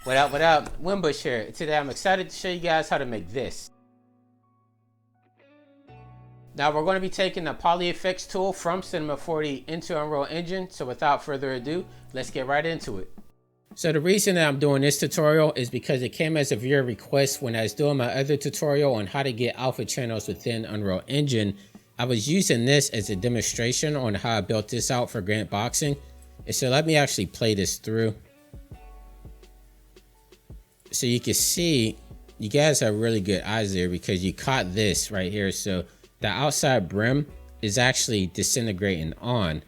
What up? WINBUSH here. Today I'm excited to show you guys how to make this. Now we're going to be taking the PolyFX tool from Cinema 4D into Unreal Engine. So without further ado, let's get right into it. So the reason that I'm doing this tutorial is because it came as a viewer request when I was doing my other tutorial on how to get alpha channels within Unreal Engine. I was using this as a demonstration on how I built this out for Grant Boxing. And so let me actually play this through. So you can see you guys have really good eyes there because you caught this right here. So the outside brim is actually disintegrating on.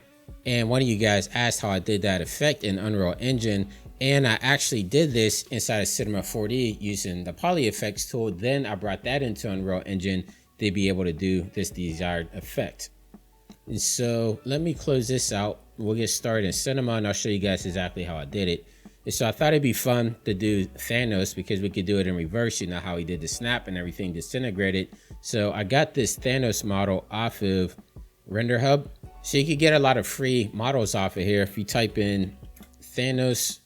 And one of you guys asked how I did that effect in Unreal Engine. And I actually did this inside of Cinema 4D using the PolyFX tool. Then I brought that into Unreal Engine to be able to do this desired effect. And so let me close this out. We'll get started in Cinema and I'll show you guys exactly how I did it. And so I thought it'd be fun to do Thanos because we could do it in reverse. You know how he did the snap and everything disintegrated. So I got this Thanos model off of Render Hub. So you could get a lot of free models off of here. If you type in Thanos,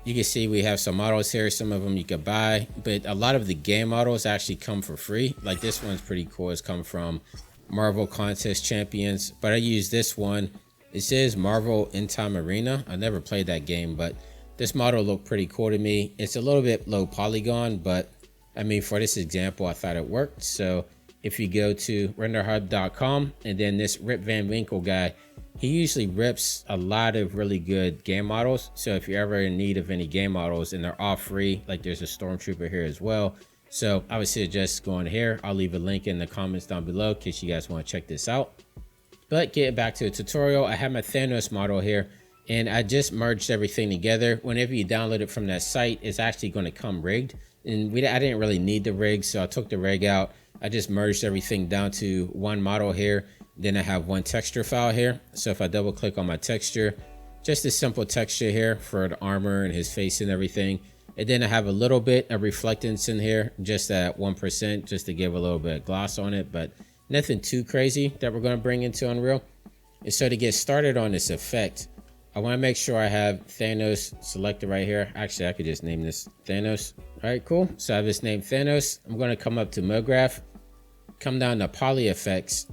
you can see we have some models here. Some of them you could buy, but a lot of the game models actually come for free. Like this one's pretty cool. It's come from Marvel Contest Champions, but I use this one. It says Marvel End Time Arena. I never played that game, but this model looked pretty cool to me. It's a little bit low polygon, but I mean, for this example, I thought it worked. So if you go to renderhub.com and then this Rip Van Winkle guy, he usually rips a lot of really good game models. So if you're ever in need of any game models and they're all free, like there's a Stormtrooper here as well. So I would suggest going here. I'll leave a link in the comments down below in case you guys want to check this out. But getting back to the tutorial, I have my Thanos model here and I just merged everything together. Whenever you download it from that site, it's actually going to come rigged. And I didn't really need the rig, so I took the rig out. I just merged everything down to one model here. Then I have one texture file here. So if I double click on my texture, just a simple texture here for the armor and his face and everything. And then I have a little bit of reflectance in here, just at 1%, just to give a little bit of gloss on it, but nothing too crazy that we're going to bring into Unreal. And so to get started on this effect, I want to make sure I have Thanos selected right here. Actually, I could just name this Thanos. All right, cool. So I have this name Thanos. I'm going to come up to mograph, come down to PolyFX,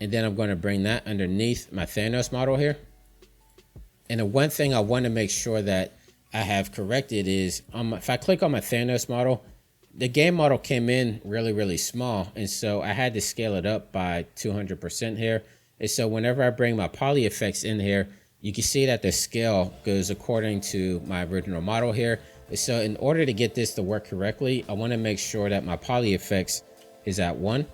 and then I'm going to bring that underneath my Thanos model here. And the one thing I want to make sure that I have corrected is if I click on my Thanos model, the game model came in really small, and so I had to scale it up by 200% here. And so whenever I bring my PolyFX in here, you can see that the scale goes according to my original model here. And so in order to get this to work correctly, I want to make sure that my PolyFX is at 1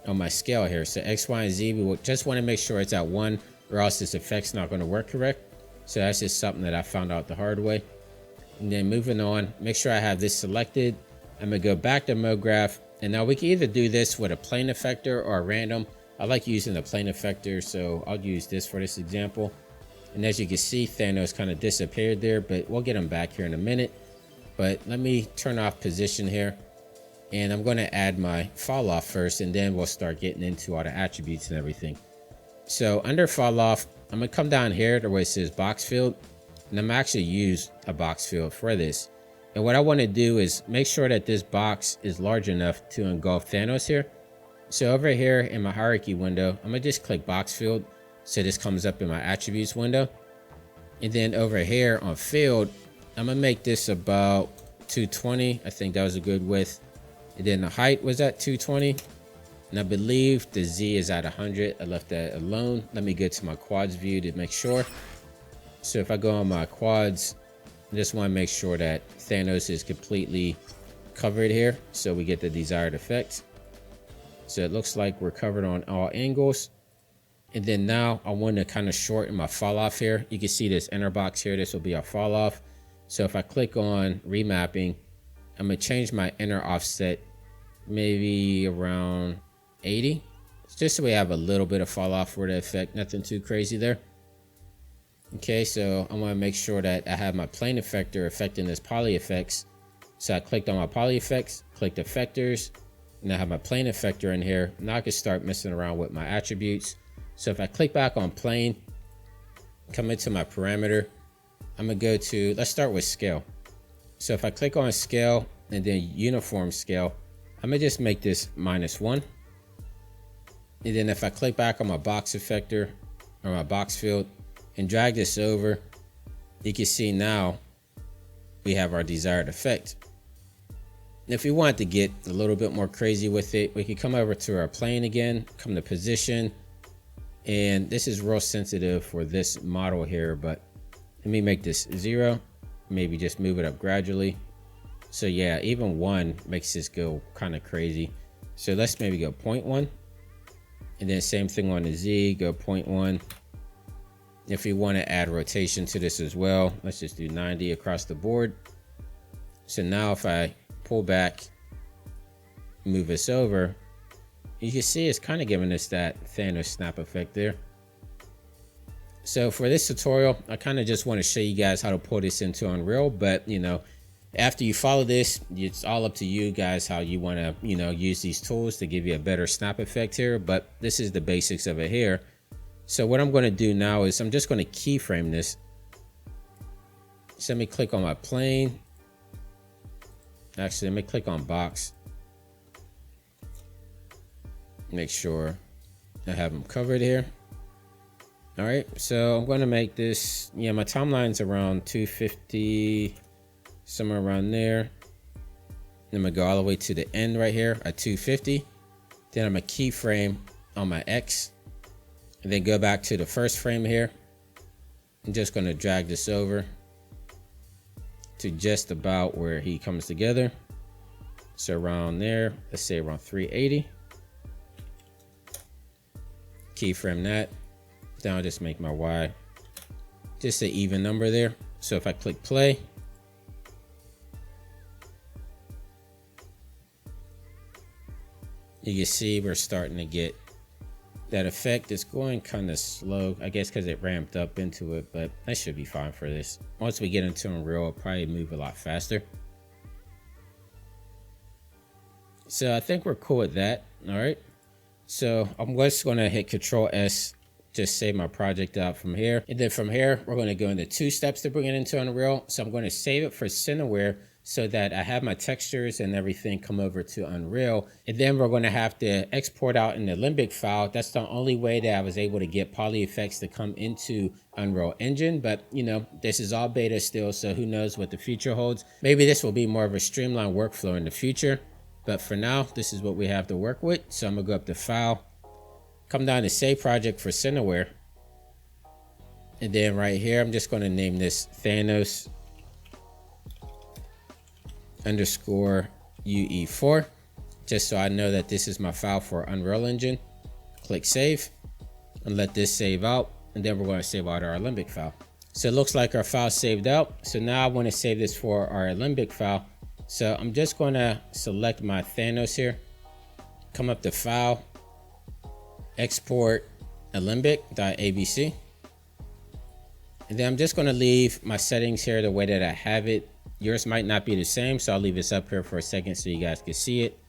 on my scale here. So X, Y, and Z, we will just want to make sure it's at 1 or else this effect's not going to work correct. So that's just something that I found out the hard way. And then moving on, make sure I have this selected. I'm going to go back to mograph, and now we can either do this with a plane effector or a random. I like using the plane effector, so I'll use this for this example. And as you can see, Thanos kind of disappeared there, but we'll get him back here in a minute. But let me turn off position here, and I'm going to add my fall off first, and then we'll start getting into all the attributes and everything. So under fall off, I'm going to come down here to where it says box field, and I'm actually use a box field for this. And what I want to do is make sure that this box is large enough to engulf Thanos here. So over here in my hierarchy window, I'm going to just click box field. So this comes up in my attributes window. And then over here on field, I'm going to make this about 220. I think that was a good width. And then the height was at 220. And I believe the Z is at 100. I left that alone. Let me get to my quads view to make sure. So if I go on my quads, I just want to make sure that Thanos is completely covered here so we get the desired effect. So it looks like we're covered on all angles. And then now I want to kind of shorten my fall off here. You can see this inner box here. This will be our fall off. So if I click on remapping, I'm going to change my inner offset maybe around 80. Just so we have a little bit of fall off for the effect. Nothing too crazy there. Okay, so I want to make sure that I have my plane effector affecting this PolyFX. So I clicked on my PolyFX, clicked effectors, and I have my plane effector in here. Now I can start messing around with my attributes. So if I click back on plane, come into my parameter, I'm gonna go to, let's start with scale. So if I click on scale and then uniform scale, I'm gonna just make this -1. And then if I click back on my box effector or my box field and drag this over, you can see now we have our desired effect. And if we want to get a little bit more crazy with it, we can come over to our plane again, come to position, and this is real sensitive for this model here, but let me make this 0, maybe just move it up gradually. So yeah, even 1 makes this go kind of crazy. So let's maybe go 0.1, and then same thing on the Z, go 0.1. If we want to add rotation to this as well, let's just do 90 across the board. So now if I pull back, move this over, you can see it's kind of giving us that Thanos snap effect there. So for this tutorial, I kind of just want to show you guys how to pull this into Unreal, but you know, after you follow this, it's all up to you guys how you want to, you know, use these tools to give you a better snap effect here, but this is the basics of it here. So what I'm going to do now is I'm just going to keyframe this. So let me click on my plane. Actually, let me click on box. Make sure I have them covered here. All right, so I'm going to make this, yeah, my timeline's around 250, somewhere around there. I'm going to go all the way to the end right here at 250. Then I'm going to keyframe on my X. And then go back to the first frame here. I'm just going to drag this over to just about where he comes together. So around there, let's say around 380. Keyframe that. Then I'll just make my Y just an even number there. So if I click play, you can see we're starting to get that effect. Is going kind of slow, I guess, because it ramped up into it, but that should be fine for this. Once we get into Unreal, it'll probably move a lot faster. So I think we're cool with that. All right, so I'm just going to hit Control S, just save my project out from here, and then from here we're going to go into 2 steps to bring it into Unreal. So I'm going to save it for Cineware so that I have my textures and everything come over to Unreal. And then we're going to have to export out in the Limbic file. That's the only way that I was able to get PolyFX to come into Unreal Engine. But you know, this is all beta still, so who knows what the future holds. Maybe this will be more of a streamlined workflow in the future. But for now, this is what we have to work with. So I'm gonna go up to File, come down to Save Project for Cineware. And then right here, I'm just gonna name this Thanos _ UE4, just so I know that this is my file for Unreal Engine. Click Save and let this save out, and then we're going to save out our Limbic file. So it looks like our file saved out. So now I want to save this for our Limbic file. So I'm just going to select my Thanos here, come up to File, Export Limbic.abc, and then I'm just going to leave my settings here the way that I have it. Yours might not be the same, so I'll leave this up here for a second so you guys can see it.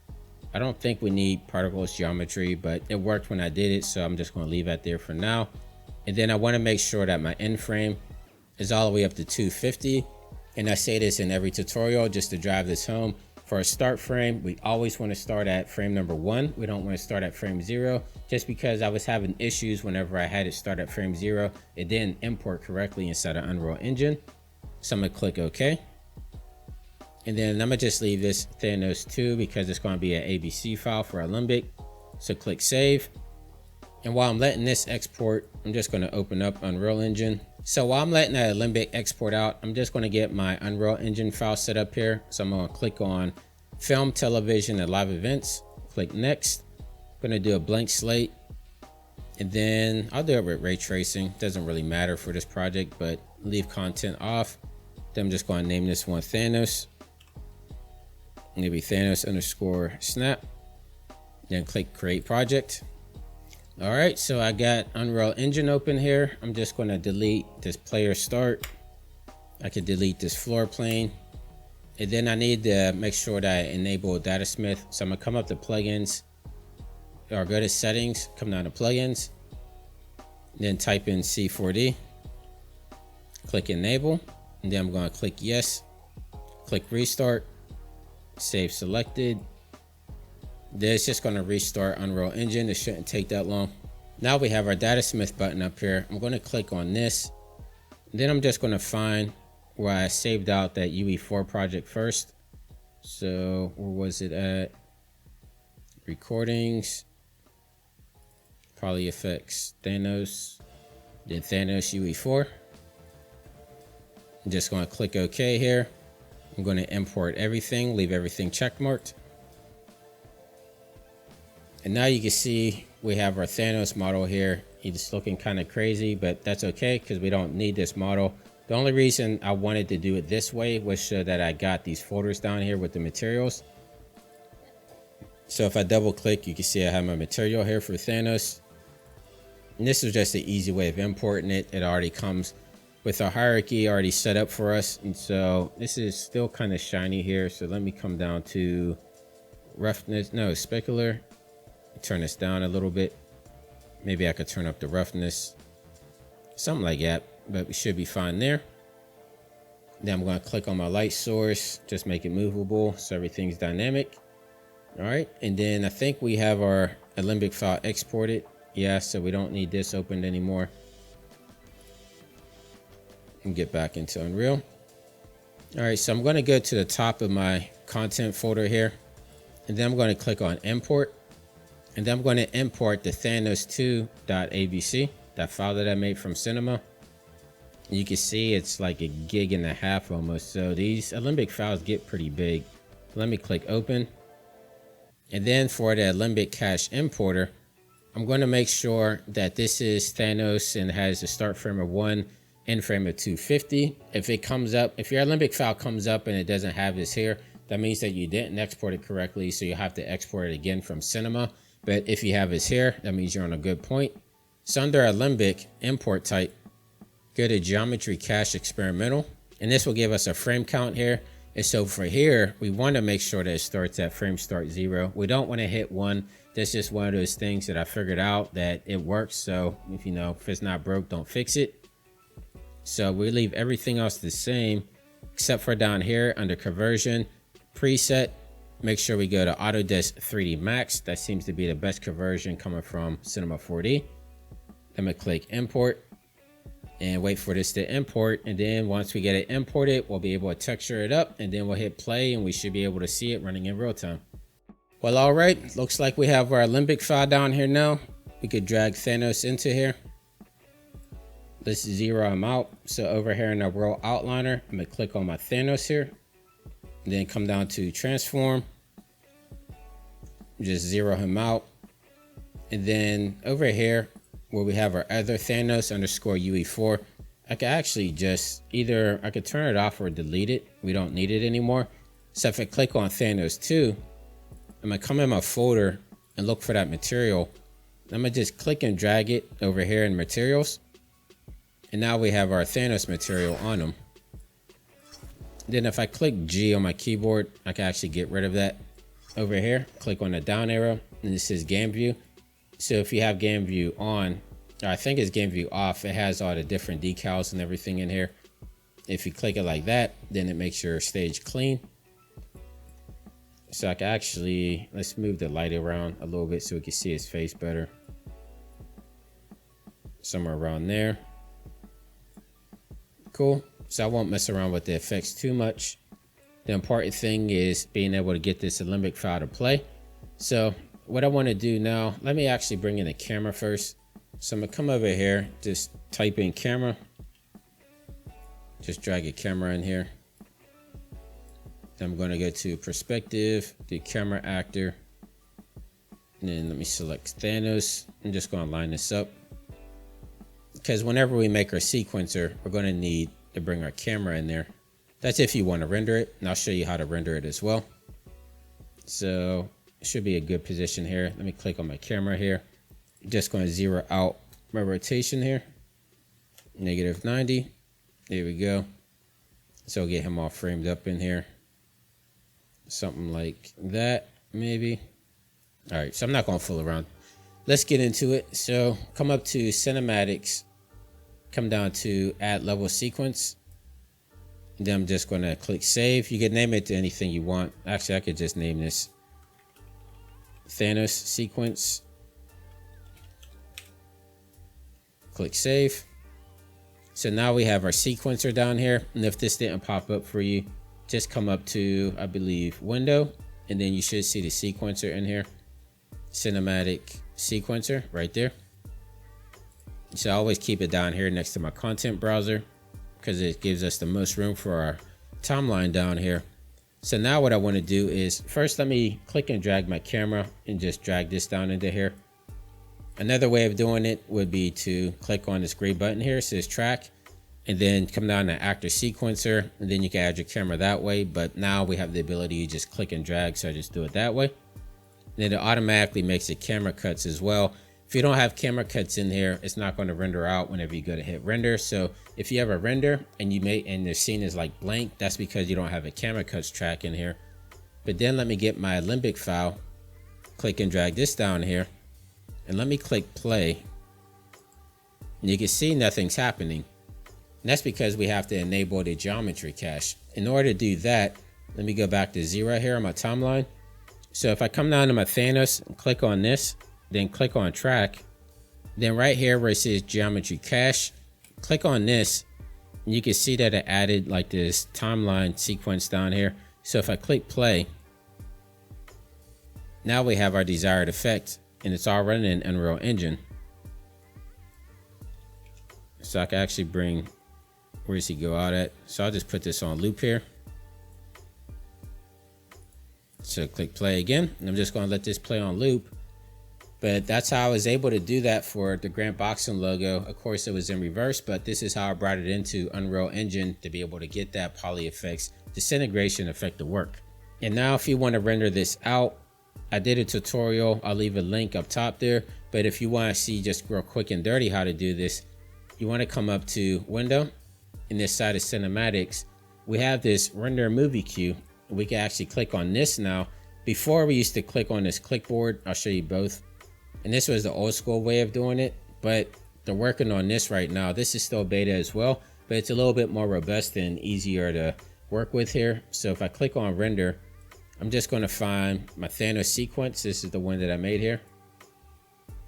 I don't think we need particles geometry, but it worked when I did it, so I'm just going to leave that there for now. And then I want to make sure that my end frame is all the way up to 250. And I say this in every tutorial just to drive this home. For a start frame, we always want to start at frame number 1. We don't want to start at frame 0, just because I was having issues whenever I had it start at frame 0. It didn't import correctly inside of Unreal Engine. So I'm going to click OK. And then I'm gonna just leave this Thanos 2 because it's gonna be an ABC file for a Limbic. So click Save. And while I'm letting this export, I'm just gonna open up Unreal Engine. So while I'm letting that Limbic export out, I'm just gonna get my Unreal Engine file set up here. So I'm gonna click on Film, Television, and Live Events. Click Next. I'm gonna do a blank slate. And then I'll do it with ray tracing. Doesn't really matter for this project, but leave content off. Then I'm just gonna name this one Thanos. Maybe Thanos _ snap, then click create project. All right, so I got Unreal Engine open here. I'm just going to delete this player start. I could delete this floor plane, and then I need to make sure that I enable Datasmith. So I'm gonna come up to plugins, or go to settings, come down to plugins, then type in C4D, click enable. and then I'm going to click yes, click restart, save selected. Then it's just going to restart Unreal Engine. It shouldn't take that long. Now we have our Datasmith button up here. I'm going to click on this. Then I'm just going to find where I saved out that UE4 project first. So where was it at? Recordings, PolyFX, Thanos, then Thanos UE4. I'm just going to click OK here. I'm going to import everything, leave everything checkmarked. And now you can see we have our Thanos model here. It's looking kind of crazy, but that's okay because we don't need this model. The only reason I wanted to do it this way was so that I got these folders down here with the materials. So if I double click, you can see I have my material here for Thanos. And this is just an easy way of importing it. It already comes with our hierarchy already set up for us. And so this is still kind of shiny here. So let me come down to roughness, no, specular. Turn this down a little bit. Maybe I could turn up the roughness, something like that, but we should be fine there. Then I'm going to click on my light source, just make it movable so everything's dynamic. All right, and then I think we have our Alembic file exported. Yeah, so we don't need this opened anymore. And get back into Unreal. All right, so I'm going to go to the top of my content folder here, and then I'm going to click on import. And then I'm going to import the Thanos2.abc, that file that I made from Cinema. And you can see it's like 1.5 gigs almost. So these Alembic files get pretty big. Let me click open. And then for the Alembic cache importer, I'm going to make sure that this is Thanos and has a start frame of 1, end frame of 250. If it comes up, if your Alembic file comes up and it doesn't have this here, that means that you didn't export it correctly. So you have to export it again from Cinema. But if you have this here, that means you're on a good point. So under Alembic import type, go to geometry cache experimental, and this will give us a frame count here. And so for here, we want to make sure that it starts at frame start 0. We don't want to hit 1. That's just one of those things that I figured out that it works. So if you know, if it's not broke, don't fix it. So we leave everything else the same, except for down here under conversion, preset. Make sure we go to Autodesk 3D Max. That seems to be the best conversion coming from Cinema 4D. I'm gonna click import and wait for this to import. And then once we get it imported, we'll be able to texture it up, and then we'll hit play and we should be able to see it running in real time. Well, all right, looks like we have our Alembic file down here now. We could drag Thanos into here. Let's zero him out. So over here in our world outliner, I'm gonna click on my Thanos here. And then come down to transform, just zero him out. And then over here where we have our other Thanos underscore UE4, I could actually just either, I could turn it off or delete it. We don't need it anymore. So if I click on Thanos 2, I'm gonna come in my folder and look for that material. I'm gonna just click and drag it over here in materials. And now we have our Thanos material on them. Then if I click G on my keyboard, I can actually get rid of that over here. Click on the down arrow, and this is game view. So if you have game view on, or I think it's game view off, it has all the different decals and everything in here. If you click it like that, then it makes your stage clean. So I can actually, let's move the light around a little bit so we can see his face better. Somewhere around there. Cool. So I won't mess around with the effects too much. The important thing is being able to get this Alembic file to play. So what I want to do now, let me actually bring in a camera first. So I'm gonna come over here, just type in camera. Just drag a camera in here. Then I'm gonna go to perspective, do camera actor. And then let me select Thanos. I'm just gonna line this up. Because whenever we make our sequencer, we're gonna need to bring our camera in there. That's if you want to render it, and I'll show you how to render it as well. So it should be a good position here. Let me click on my camera here. I'm just going to zero out my rotation here. -90. There we go. So get him all framed up in here. Something like that, maybe. All right, so I'm not going to fool around. Let's get into it. So come up to cinematics. Come down to add level sequence. Then I'm just going to click save. You can name it to anything you want. Actually, I could just name this Thanos sequence. Click save. So now we have our sequencer down here. And if this didn't pop up for you, just come up to, I believe, window, and then you should see the sequencer in here. Cinematic sequencer right there. So I always keep it down here next to my content browser because it gives us the most room for our timeline down here. So now what I want to do is first let me click and drag my camera and just drag this down into here. Another way of doing it would be to click on this gray button here, it says track, and then come down to actor sequencer, and then you can add your camera that way. But now we have the ability to just click and drag, so I just do it that way. And then it automatically makes the camera cuts as well. If you don't have camera cuts in here, it's not going to render out whenever you go to hit render. So if you have a render and the scene is like blank, that's because you don't have a camera cuts track in here. But then let me get my Limbic file, click and drag this down here, and let me click play. And you can see nothing's happening. And that's because we have to enable the geometry cache. In order to do that, let me go back to 0 here on my timeline. So if I come down to my Thanos and click on this, then click on track, then right here where it says geometry cache, click on this, and you can see that it added like this timeline sequence down here. So if I click play, now we have our desired effect, and it's all running in Unreal Engine. So I can actually bring, where does he go out at? So I'll just put this on loop here. So click play again, and I'm just going to let this play on loop. But that's how I was able to do that for the Grant Boxing logo. Of course, it was in reverse, but this is how I brought it into Unreal Engine to be able to get that PolyFX disintegration effect to work. And now if you want to render this out, I did a tutorial. I'll leave a link up top there. But if you want to see just real quick and dirty how to do this, you want to come up to window. In this side of cinematics, we have this render movie queue. We can actually click on this now. Before we used to click on this clipboard. I'll show you both. And this was the old school way of doing it, but they're working on this right now. This is still beta as well, but it's a little bit more robust and easier to work with here. So if I click on render, I'm just going to find my Thanos sequence. This is the one that I made here.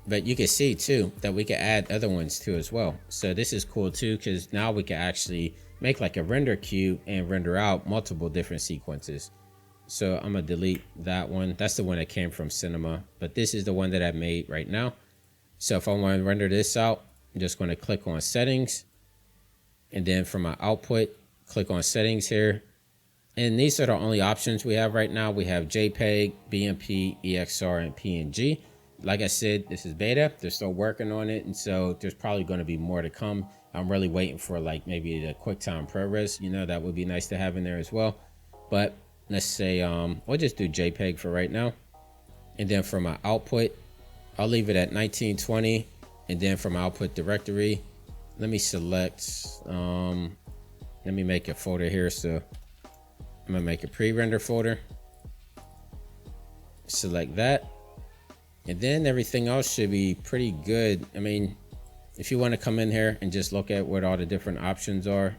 But you can see too that we can add other ones too as well. So this is cool too, because now we can actually make like a render queue and render out multiple different sequences. So I'm gonna delete that one. That's the one that came from Cinema, but this is the one that I made right now. So if I want to render this out, I'm just going to click on settings, and then for my output, click on settings here. And these are the only options we have right now. We have JPEG, BMP, EXR, and PNG. Like I said, this is beta. They're still working on it, and so there's probably going to be more to come. I'm really waiting for like maybe the QuickTime ProRes. You know, that would be nice to have in there as well. But let's say we'll just do JPEG for right now. And then for my output, I'll leave it at 1920. And then from output directory, let me select, let me make a folder here. So I'm gonna make a pre-render folder. Select that. And then everything else should be pretty good. I mean, if you want to come in here and just look at what all the different options are,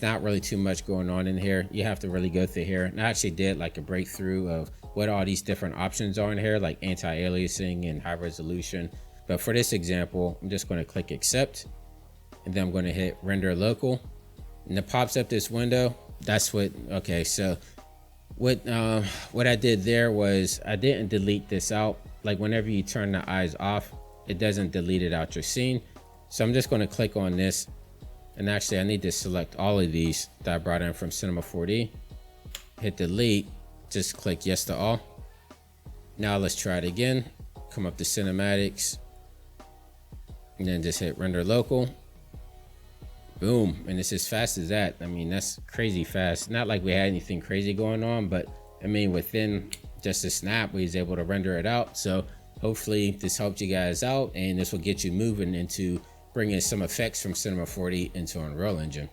not really too much going on in here. You have to really go through here. And I actually did like a breakthrough of what all these different options are in here, like anti-aliasing and high resolution. But for this example, I'm just going to click accept, and then I'm going to hit render local, and it pops up this window. That's what, okay, so what I did there was I didn't delete this out. Like whenever you turn the eyes off, it doesn't delete it out your scene. So I'm just going to click on this. And actually I need to select all of these that I brought in from Cinema 4D. Hit delete, just click yes to all. Now let's try it again. Come up to cinematics, and then just hit render local. Boom, and it's as fast as that. I mean, that's crazy fast. Not like we had anything crazy going on, but I mean, within just a snap, we was able to render it out. So hopefully this helped you guys out, and this will get you moving into bringing some effects from Cinema 4D into Unreal Engine.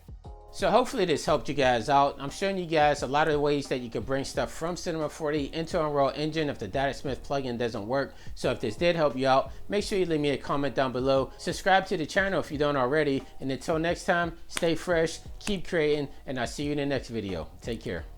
So hopefully this helped you guys out. I'm showing you guys a lot of ways that you can bring stuff from Cinema 4D into Unreal Engine if the DataSmith plugin doesn't work. So if this did help you out, make sure you leave me a comment down below. Subscribe to the channel if you don't already. And until next time, stay fresh, keep creating, and I'll see you in the next video. Take care.